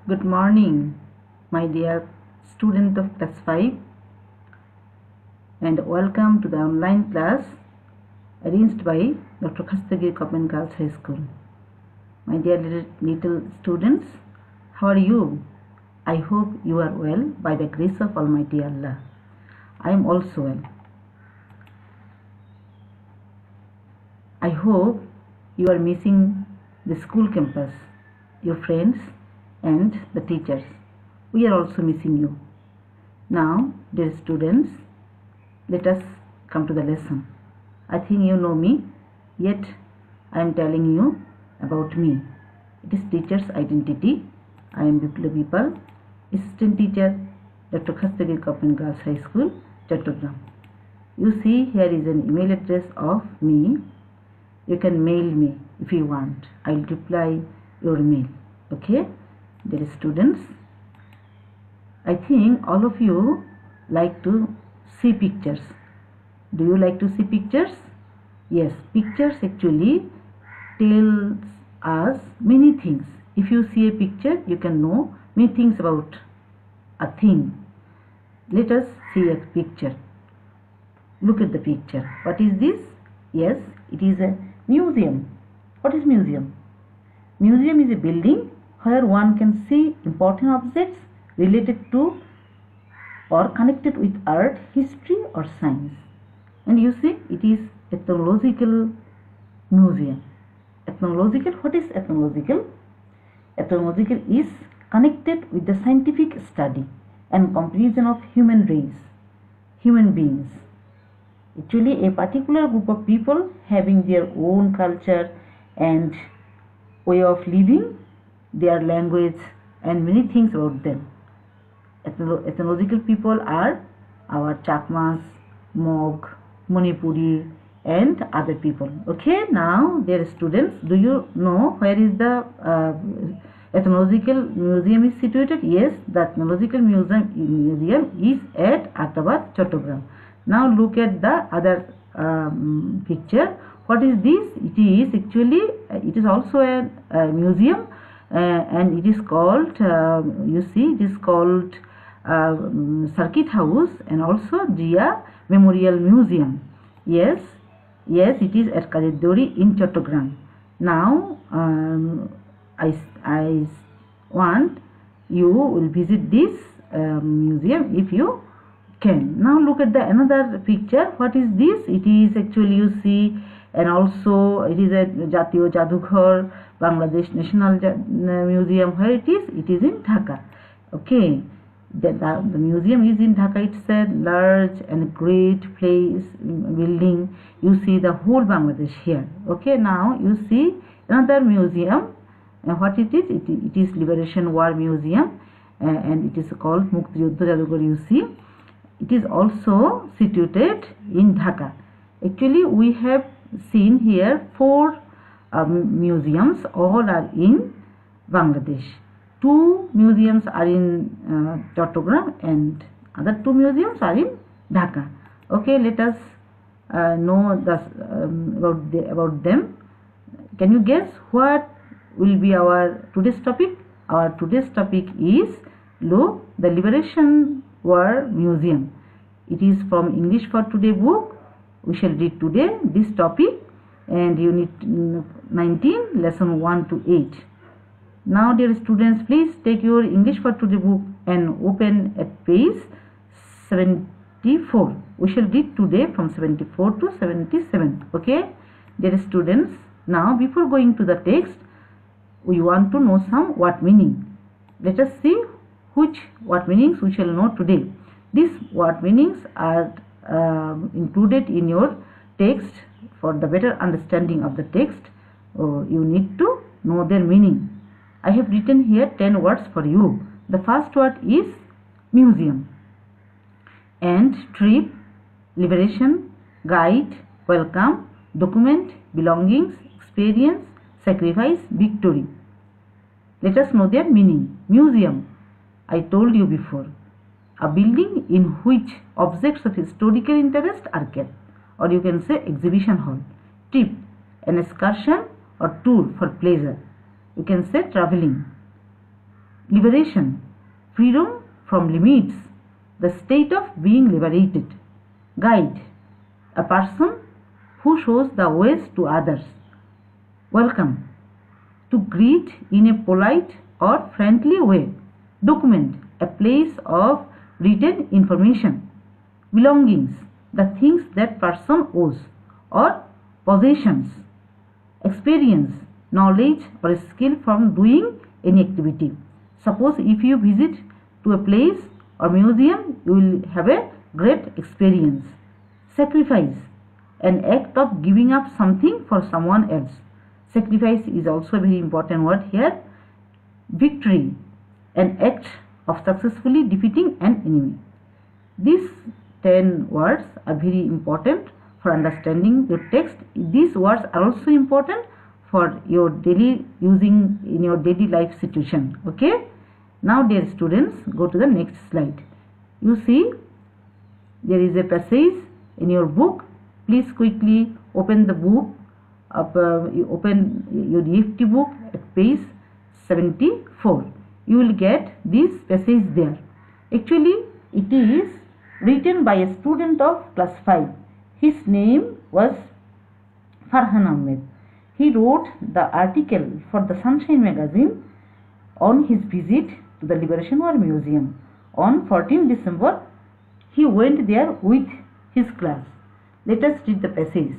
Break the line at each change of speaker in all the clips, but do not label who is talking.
Good morning, my dear student of class 5, and welcome to the online class arranged by Dr. Khastagir Government Girls High School. My dear little students, how are you? I hope you are well by the grace of Almighty Allah. I am also well. I hope you are missing the school campus, your friends, and the teachers. We are also missing you. Now, dear students, let us come to the lesson. I think you know me, yet I am telling you about me. It is teacher's identity. I am Biplab Pal, assistant teacher, Dr. Khastagir Government Girls High School, Chattogram. You see, here is an email address of me. You can mail me if you want. I will reply your mail. Okay, dear students, I think all of you like to see pictures. Do you like to see pictures? Yes, pictures actually tells us many things. If you see a picture, you can know many things about a thing. Let us see a picture. Look at the picture. What is this? Yes, it is a museum. What is museum? Museum is a building where one can see important objects related to or connected with art, history or science. And you see, it is ethnological museum. Ethnological, what is ethnological? Ethnological is connected with the scientific study and comparison of human race, human beings. Actually, a particular group of people having their own culture and way of living, their language and many things about them. Ethnological people are our Chakmas, Mog, Manipuri and other people. Okay, now dear students, do you know where is the ethnological museum is situated? Yes, the ethnological museum is at Atabad, Chattogram. Now look at the other picture. What is this? It is actually, it is also a museum and it is called, you see, it is called Circuit House and also Jia Memorial Museum. Yes, it is at Kajidori in Chattogram. Now I want you will visit this museum if you can. Now look at the another picture. What is this? It is actually, you see, and also it is a Jatiyo Jadughar, Bangladesh National Museum. Where it is? It is in Dhaka. Okay, the museum is in Dhaka. It's a large and great place, building. You see the whole Bangladesh here. Okay, now you see another museum. And what it is? It is Liberation War Museum and it is called Mukti Yuddha Jadughar. You see, it is also situated in Dhaka. Actually, we have seen here 4 museums. All are in Bangladesh. 2 museums are in Chattogram and other 2 museums are in Dhaka. Okay, let us know about them. Can you guess what will be our today's topic? Our today's topic is the Liberation War Museum. It is from English for Today book. We shall read today this topic and unit 19, lesson 1 to 8. Now dear students, please take your English for Today book and open at page 74. We shall read today from 74 to 77. Okay, dear students, now before going to the text, we want to know some word meaning. Let us see what meanings we shall know today. These word meanings are included in your text. For the better understanding of the text, you need to know their meaning. I have written here 10 words for you. The first word is museum, and trip, liberation, guide, welcome, document, belongings, experience, sacrifice, victory. Let us know their meaning. Museum, I told you before, a building in which objects of historical interest are kept, or you can say exhibition hall. Trip, an excursion or tour for pleasure. You can say traveling. liberation, freedom from limits, the state of being liberated. Guide, a person who shows the ways to others. Welcome, to greet in a polite or friendly way. Document, a place of written information. Belongings, the things that person owes, or possessions. Experience, knowledge or skill from doing any activity. Suppose if you visit to a place or museum, you will have a great experience. Sacrifice, an act of giving up something for someone else. Sacrifice is also a very important word here. Victory, an act of successfully defeating an enemy. These 10 words are very important for understanding your text. These words are also important for your daily using in your daily life situation. Okay. Now dear students, go to the next slide. You see there is a passage in your book. Please quickly open the book. You open your EFT book at page 74. You will get this passage there. Actually, it is written by a student of class 5. His name was Farhan Ahmed. He wrote the article for the Sunshine magazine on his visit to the Liberation War Museum. On 14 December, he went there with his class. Let us read the passage.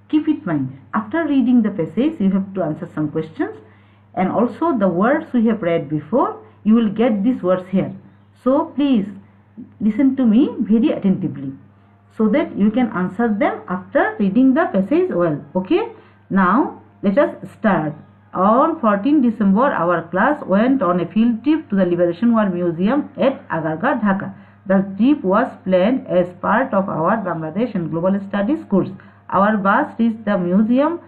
Keep it in mind, after reading the passage, you have to answer some questions, and also the words we have read before, you will get these words here. So please listen to me very attentively so that you can answer them after reading the passage well. Okay, now let us start. On 14 December, our class went on a field trip to the Liberation War Museum at Agarga, Dhaka. The trip was planned as part of our Bangladesh and Global Studies course. Our bus reached the museum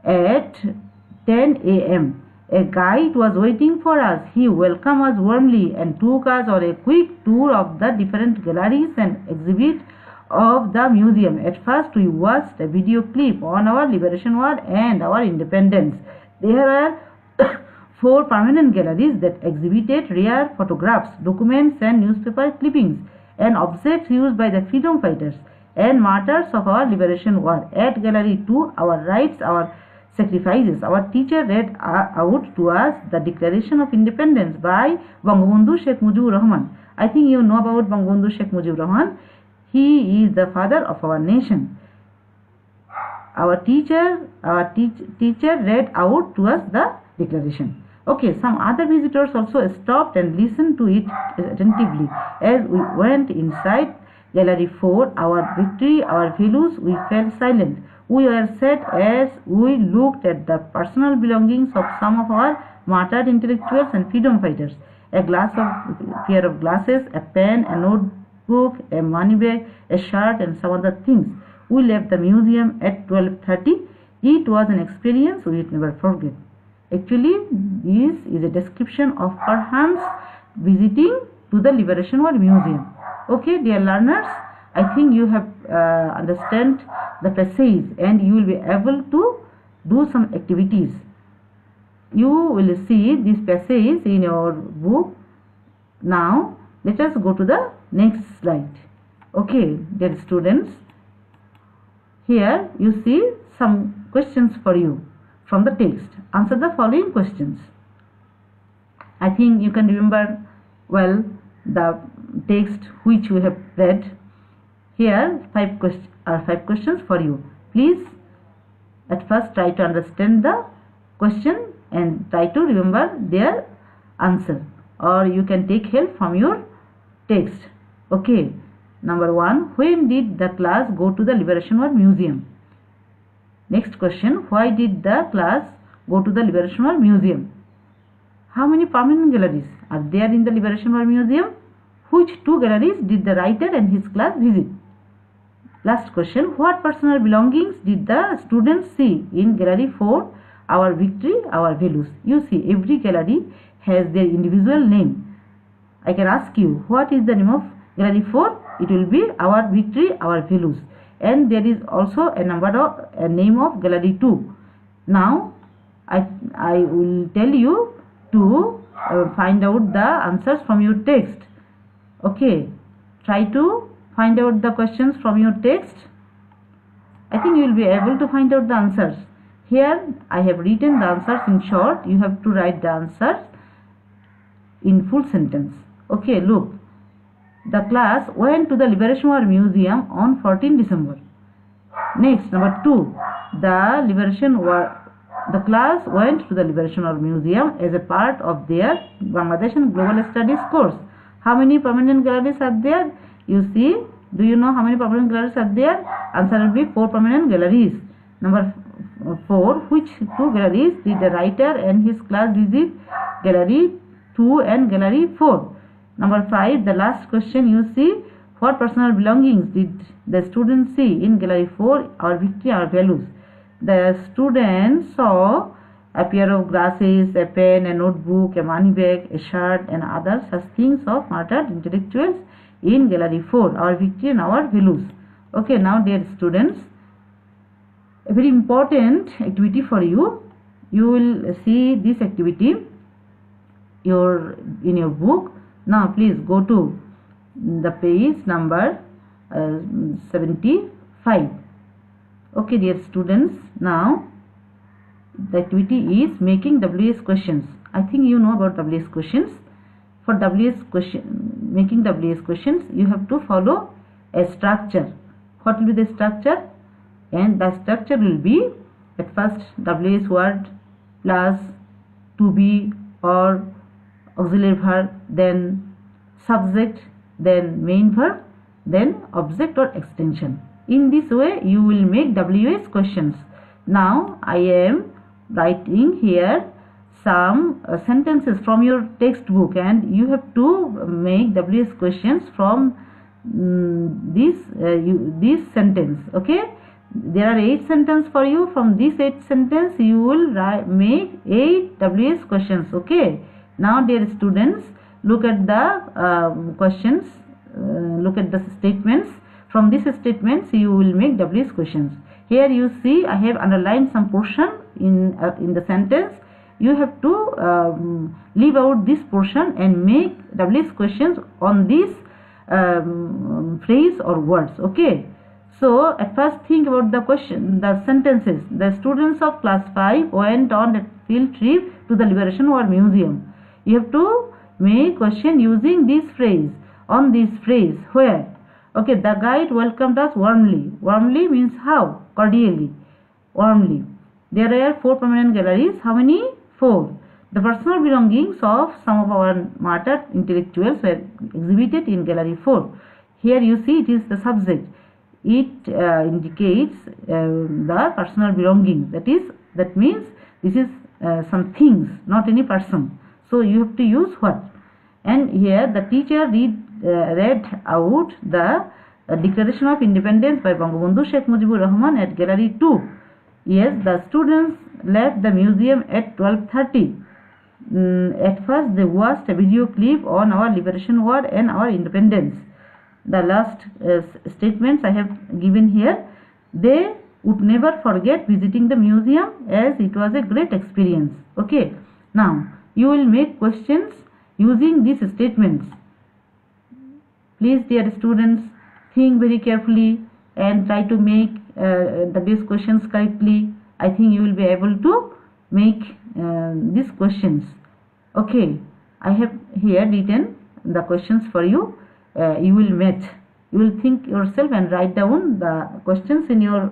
at 10 a.m. A guide was waiting for us. He welcomed us warmly and took us on a quick tour of the different galleries and exhibits of the museum. At first, we watched a video clip on our Liberation War and our independence. There are 4 permanent galleries that exhibited rare photographs, documents and newspaper clippings and objects used by the freedom fighters and martyrs of our liberation war. At Gallery 2, our rights, our sacrifices. Our teacher read out to us the Declaration of Independence by Bangabandhu Sheikh Mujibur Rahman. I think you know about Bangabandhu Sheikh Mujibur Rahman. He is the father of our nation. Our teacher read out to us the declaration. Okay, some other visitors also stopped and listened to it attentively. As we went inside Gallery 4, our victory, our values, we fell silent. We were sad as we looked at the personal belongings of some of our martyred intellectuals and freedom fighters. A pair of glasses, a pen, a notebook, a money bag, a shirt and some other things. We left the museum at 12:30. It was an experience we will never forget. Actually, this is a description of Farhan's visiting to the Liberation War Museum. Okay, dear learners, I think you have understand the passage and you will be able to do some activities. You will see this passage in your book. Now, let us go to the next slide. Okay, dear students, here you see some questions for you from the text. Answer the following questions. I think you can remember well the text which we have read. Here five questions for you. Please at first try to understand the question and try to remember their answer, or you can take help from your text. Okay, number 1, when did the class go to the Liberation War Museum? Next question, why did the class go to the Liberation War Museum? How many permanent galleries are there in the Liberation War Museum? Which 2 galleries did the writer and his class visit? Last question, what personal belongings did the students see in Gallery 4, our victory, our values? You see, every gallery has their individual name. I can ask you, what is the name of Gallery 4? It will be our victory, our values. And there is also a name of Gallery 2. Now, I will tell you to find out the answers from your text. Okay, try to find out the questions from your text. I think you will be able to find out the answers. Here I have written the answers in short. You have to write the answers in full sentence. Okay, look. The class went to the Liberation War Museum on 14 December. Next, number 2. The class went to the Liberation War Museum as a part of their Bangladesh and Global Studies course. How many permanent galleries are there? You see, do you know how many permanent galleries are there? Answer will be 4 permanent galleries. Number 4. Which 2 galleries did the writer and his class visit? Gallery 2 and Gallery 4. Number 5. The last question you see. What personal belongings did the students see in Gallery 4? Our victory, our values. The students saw a pair of glasses, a pen, a notebook, a money bag, a shirt, and other such things of martyred intellectuals in Gallery 4. Our victory and our values. Okay, now dear students, a very important activity for you. You will see this activity in your book. Now please go to the page number 75. Okay, dear students, now the activity is making WS questions. I think you know about WS questions. For making WS questions, you have to follow a structure. What will be the structure? And the structure will be at first WS word plus to be or auxiliary verb, then subject, then main verb, then object or extension. In this way you will make WS questions. Now I am writing here some sentences from your textbook, and you have to make WS questions from this sentence. Okay, there are 8 sentences for you. From this 8 sentences you will make 8 WS questions. Okay, now dear students, look at the questions, look at the statements. From these statements you will make WS questions. Here you see I have underlined some portion in the sentence. You have to leave out this portion and make WS questions on this phrase or words. Okay, so at first think about the sentences. The students of class 5 went on a field trip to the Liberation War Museum. You have to make question using this phrase, on this phrase, where. Okay, the guide welcomed us warmly. Warmly means how? Cordially. Warmly. There are 4 permanent galleries. How many? 4. The personal belongings of some of our martyred intellectuals were exhibited in Gallery 4. Here you see it is the subject. It indicates the personal belongings. That means this is some things, not any person. So you have to use what? And here the teacher read out the Declaration of Independence by Bangabandhu Sheikh Mujibur Rahman at Gallery 2. Yes, the students left the museum at 12:30. At first they watched a video clip on our Liberation War and our independence. The last statements I have given here. They would never forget visiting the museum as it was a great experience. Okay, now you will make questions using these statements. Please, dear students, think very carefully and try to make these questions correctly. I think you will be able to make these questions. Okay, I have here written the questions for you. You will match. You will think yourself and write down the questions in your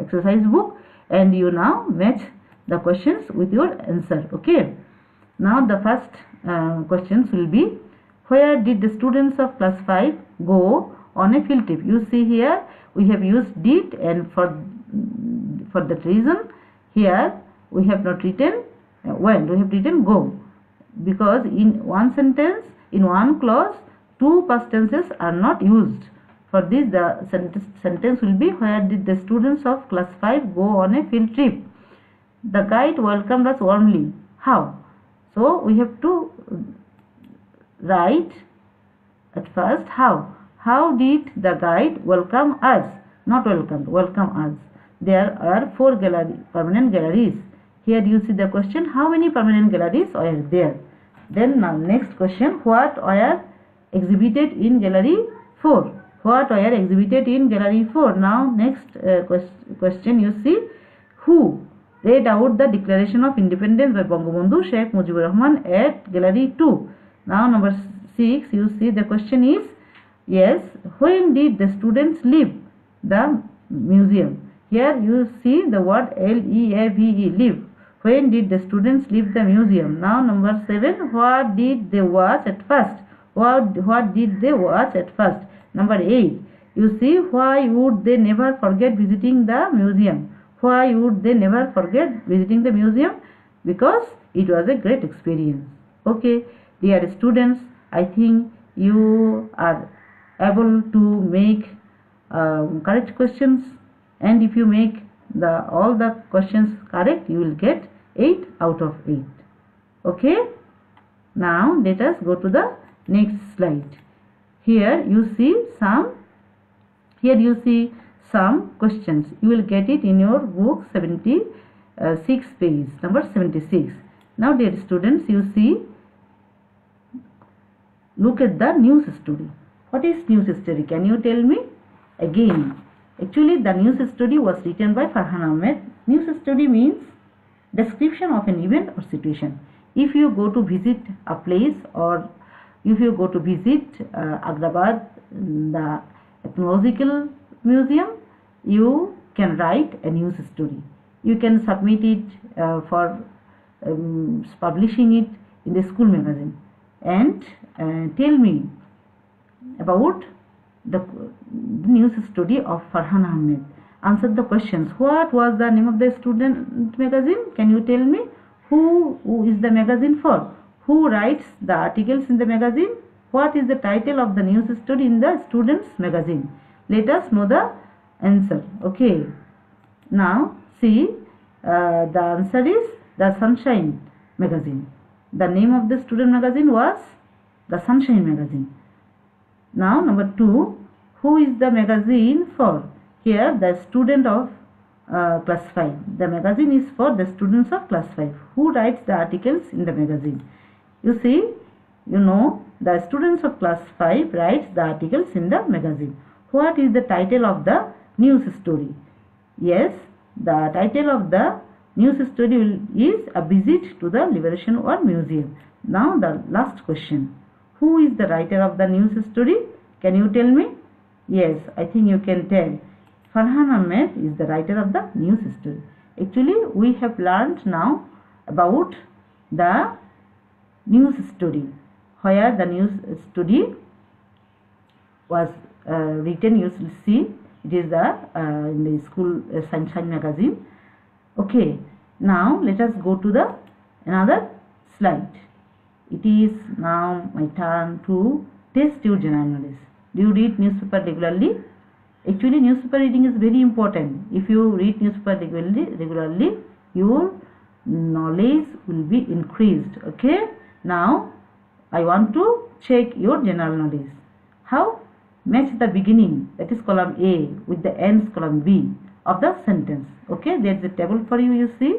exercise book, and you now match the questions with your answer. Okay. Now the first questions will be, where did the students of class 5 go on a field trip? You see here we have used did, and for that reason here we have not written when, we have written go, because in one sentence, in one clause, 2 past tenses are not used. For this the sentence will be, where did the students of class 5 go on a field trip? The guide welcomed us warmly. How? So we have to write at first how. How did the guide welcome us? Not welcome us. There are 4 permanent galleries. Here you see the question, how many permanent galleries are there? Then now next question, what were exhibited in gallery 4? What were exhibited in gallery 4? Now next question you see, who read out the Declaration of Independence by Bangabandhu Sheikh Mujibur Rahman at gallery 2? Now number 6 you see, the question is, yes, when did the students leave the museum? Here you see the word L-E-A-V-E, leave. When did the students leave the museum? Now number 7, what did they watch at first? What did they watch at first? Number 8, you see, why would they never forget visiting the museum? Why would they never forget visiting the museum? Because it was a great experience. Okay, dear students, I think you are able to make correct questions, and if you make all the questions correct, you will get 8 out of 8. Okay, now let us go to the next slide. Here you see some questions. You will get it in your book 76 page, number 76. Now dear students, you see, look at the news story. What is news story? Can you tell me? Again, actually the news story was written by Farhan Ahmed. News story means description of an event or situation. If you go to visit a place, or if you go to visit Agrabad, the ethnological museum, you can write a news story. You can submit it for publishing it in the school magazine, and tell me about the news story of Farhan Ahmed. Answer the questions. What was the name of the student magazine? Can you tell me? Who is the magazine for? Who writes the articles in the magazine? What is the title of the news story in the students magazine? Let us know the answer. Okay, now see, the answer is the Sunshine magazine. The name of the student magazine was the Sunshine magazine. Now number 2, who is the magazine for? Here the student of class 5. The magazine is for the students of class 5. Who writes the articles in the magazine? You see, you know, the students of class 5 writes the articles in the magazine. What is the title of the news story? Yes, the title of the news story is A Visit to the Liberation War Museum. Now the last question. Who is the writer of the news story? Can you tell me? Yes, I think you can tell. Farhan Ahmed is the writer of the news story. Actually, we have learned now about the news story, where the news story was written. You will see it is in the school Sunshine magazine. Okay, now let us go to the another slide. It is now my turn to test your general knowledge. Do you read newspaper regularly? Actually, newspaper reading is very important. If you read newspaper regularly, your knowledge will be increased. Okay, now I want to check your general knowledge. How? Match the beginning, that is column A, with the ends, column B, of the sentence. Okay, there is a table for you. You see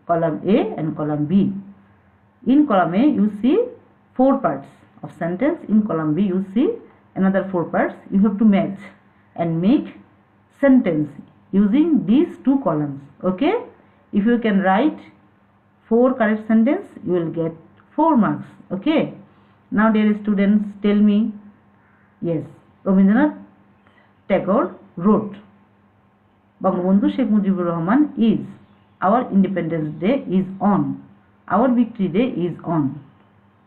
column A and column B. In column A you see 4 parts of sentence. In column B you see another 4 parts. You have to match and make sentence using these 2 columns. Okay, if you can write 4 correct sentence, you will get 4 marks. Okay, now dear students, tell me. Yes, Rabindranath Tagore wrote, Bangabandhu Sheikh Mujibur Rahman is, our Independence Day is on, our Victory Day is on.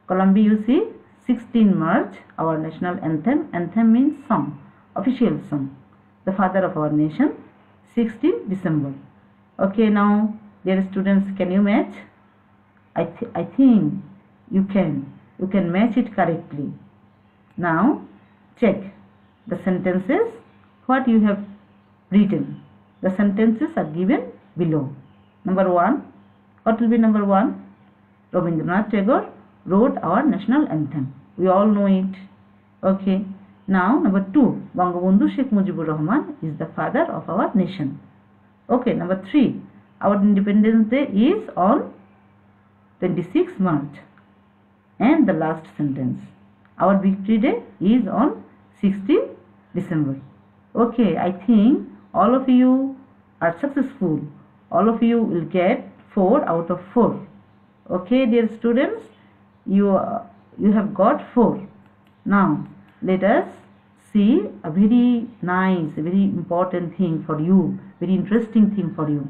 Column B you see 16 March, our national anthem. Anthem means song, official song, the father of our nation. 16 December. Okay, now dear students, can you match? I think you can match it correctly. Now check the sentences what you have written. The sentences are given below. Number 1, what will be number 1? Rabindranath Tagore wrote our national anthem. We all know it. Okay, now number 2, Bangabandhu Sheikh Mujibur Rahman is the father of our nation. Okay, number 3, our Independence Day is on 26 March. And the last sentence. Our victory day is on 16 December. Okay, I think all of you are successful. All of you will get 4 out of 4. Okay, dear students, you have got 4. Now, let us see a very nice, very important thing for you, very interesting thing for you.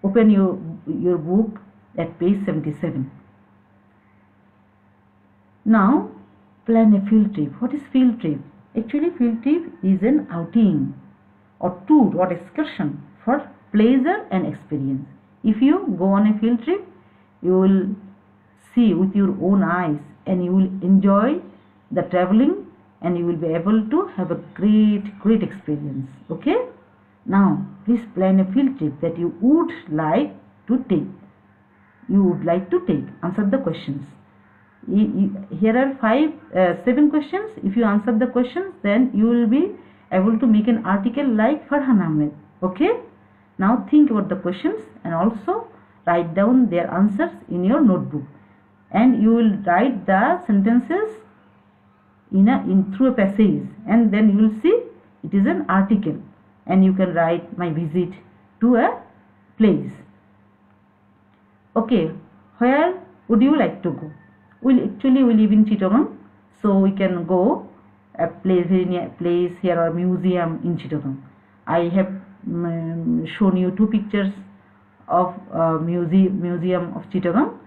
Open your book at page 77. Now, plan a field trip. What is field trip? Actually, field trip is an outing or tour or excursion for pleasure and experience. If you go on a field trip, you will see with your own eyes and you will enjoy the traveling and you will be able to have a great experience. Okay? Now, please plan a field trip that you would like to take. Answer the questions. Here are 7 questions. If you answer the questions, then you will be able to make an article like Farhan Ahmed. Okay? Now think about the questions and also write down their answers in your notebook. And you will write the sentences through a passage, and then you will see it is an article, and you can write my visit to a place. Okay, where would you like to go? We live in Chittagong, so we can go a place, very near place here, or museum in Chittagong. I have shown you 2 pictures of museum of Chittagong.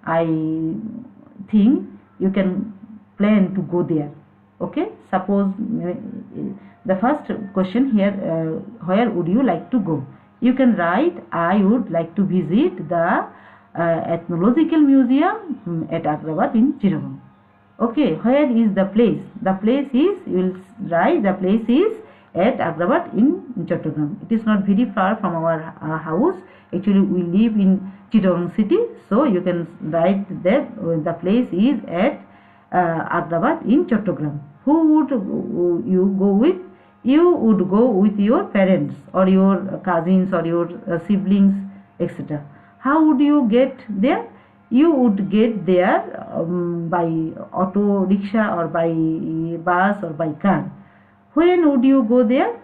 I think you can plan to go there. Okay, suppose the first question here, where would you like to go? You can write, I would like to visit the Ethnological Museum at Agrabad in Chittagong. Okay, where is the place? The place is, you will write, the place is at Agrabad in Chittagong. It is not very far from our house. Actually, we live in Chittagong city, so you can write that the place is at Agrabad in Chittagong. Who would you go with? You would go with your parents or your cousins or your siblings, etc. How would you get there? You would get there by auto rickshaw or by bus or by car. When would you go there?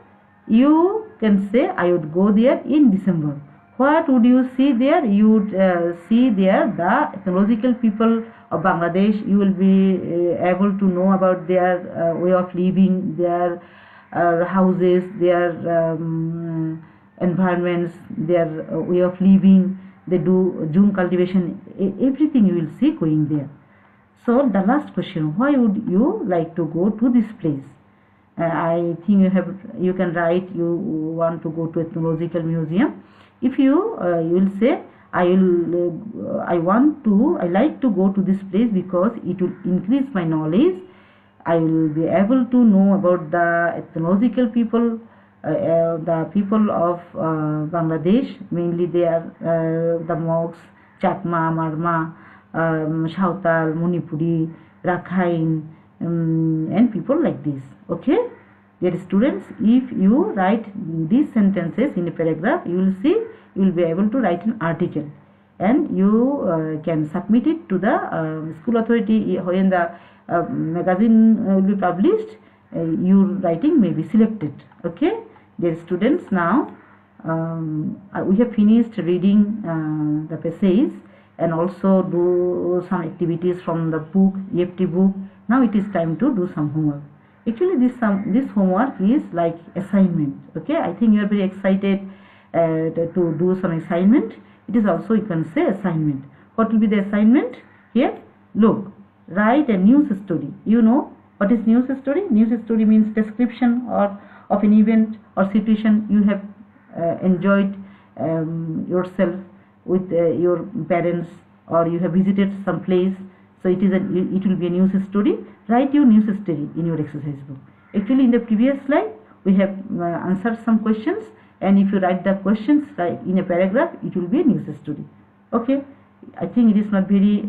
You can say, I would go there in December. What would you see there? You would see there the ethnological people of Bangladesh. You will be able to know about their way of living, their houses, their environments, their way of living. They do jung cultivation. Everything you will see going there. So the last question, why would you like to go to this place? I think you can write you want to go to ethnological museum. If you will say, I like to go to this place because it will increase my knowledge. I will be able to know about the ethnological people, the people of Bangladesh. Mainly they are the Mogs, Chakma, Marma, Sautal, Manipuri, Rakhine, and people like this. Okay, dear students, if you write these sentences in a paragraph, you will see you will be able to write an article, and you can submit it to the school authority. When the magazine will be published, your writing may be selected. Okay, dear students, now we have finished reading the passage and also do some activities from the book, EFT book. Now it is time to do some homework. Actually, this homework is like assignment. Okay, I think you are very excited to do some assignment. It is also, you can say, assignment. What will be the assignment? Here, look, write a news story. You know what is news story? News story means description or of an event or situation you have enjoyed yourself with your parents, or you have visited some place. So it will be a news story. Write your news story in your exercise book. Actually, in the previous slide, we have answered some questions, and if you write the questions in a paragraph, it will be a news story. Okay, I think it is not very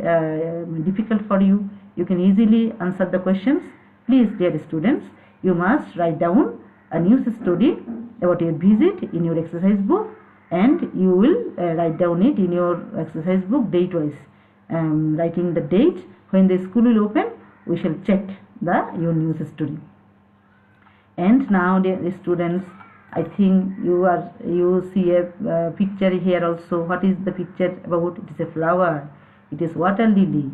difficult for you. You can easily answer the questions. Please, dear students, you must write down a news story about your visit in your exercise book, and you will write down it in your exercise book date-wise. writing the date when the school will open. We shall check your news story. And now, dear students, I think you see a picture here also. What is the picture about? It is a flower. It is water lily.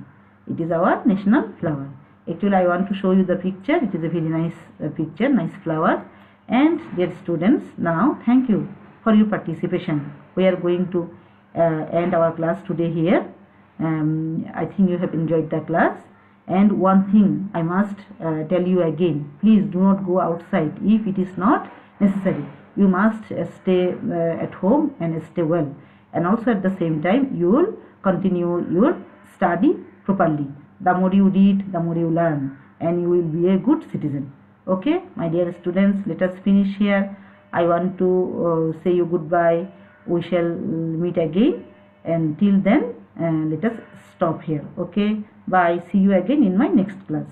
It is our national flower. Actually, I want to show you the picture. It is a very nice picture, nice flower. And dear students, now thank you for your participation. We are going to end our class today here. I think you have enjoyed the class. And one thing I must tell you again, please do not go outside if it is not necessary. You must stay at home and stay well. And also at the same time, you will continue your study properly. The more you read, the more you learn, and you will be a good citizen. Okay, my dear students, let us finish here. I want to say you goodbye. We shall meet again, and till then, let us stop here. Okay, bye. See you again in my next class.